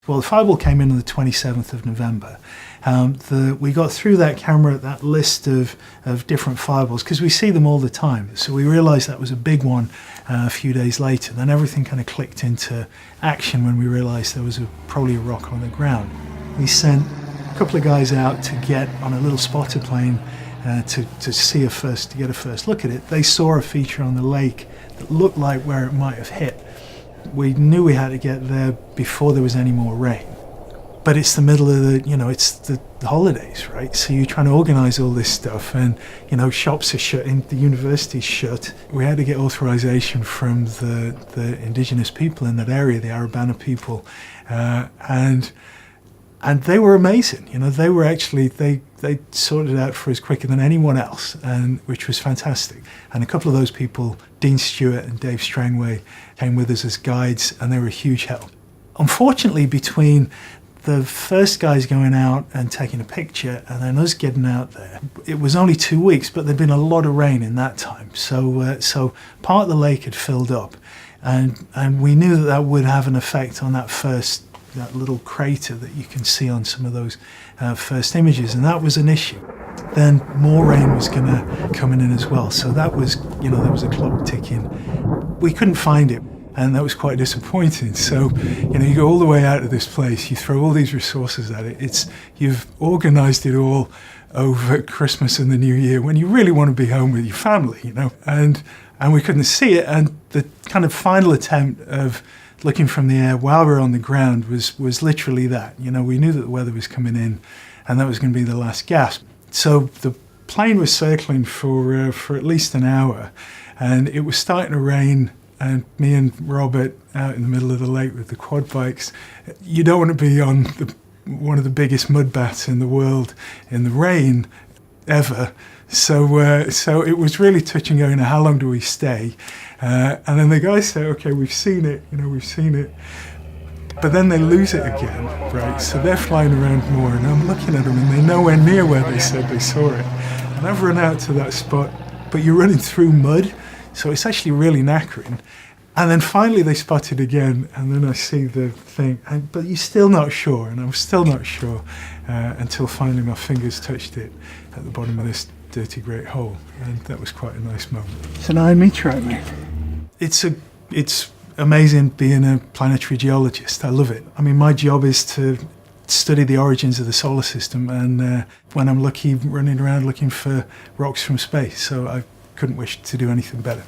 Well, the fireball came in on the 27th of November. We got through that camera, that list of different fireballs, because we see them all the time. So we realized that was a big one a few days later. Then everything kind of clicked into action when we realized there was probably a rock on the ground. We sent a couple of guys out to get on a little spotter plane to get a first look at it. They saw a feature on the lake that looked like where it might have hit. We knew we had to get there before there was any more rain. But it's the middle of it's the holidays, right? So you're trying to organize all this stuff, and, shops are shut, and the university's shut. We had to get authorization from the indigenous people in that area, the Arabana people, and they were amazing. They were actually, they sorted it out for us quicker than anyone else, and which was fantastic. And a couple of those people, Dean Stewart and Dave Strangway, came with us as guides, and they were a huge help. Unfortunately, between the first guys going out and taking a picture and then us getting out there, it was only 2 weeks, but there'd been a lot of rain in that time. So part of the lake had filled up, and we knew that would have an effect on that little crater that you can see on some of those first images, and that was an issue. Then more rain was going to come in as well, so that was, there was a clock ticking. We couldn't find it, and that was quite disappointing. So, you go all the way out of this place, you throw all these resources at it. You've organised it all over Christmas and the New Year when you really want to be home with your family, and we couldn't see it. And the kind of final attempt of looking from the air while we were on the ground was literally that. We knew that the weather was coming in, and that was going to be the last gasp. So the plane was circling for at least an hour, and it was starting to rain. And me and Robert out in the middle of the lake with the quad bikes. You don't want to be on one of the biggest mud baths in the world in the rain ever. So it was really touch and go. How long do we stay? And then the guys say, "Okay, we've seen it. We've seen it." But then they lose it again, right? So they're flying around more, and I'm looking at them, and they're nowhere near where they said they saw it. And I've run out to that spot, but you're running through mud. So it's actually really knackering. And then finally they spot it again, and then I see the thing, but you're still not sure, and I was still not sure until finally my fingers touched it at the bottom of this dirty great hole, and that was quite a nice moment. It's an iron meteorite, mate. It's amazing being a planetary geologist. I love it. I mean, my job is to study the origins of the solar system, and when I'm lucky, running around looking for rocks from space. So I couldn't wish to do anything better.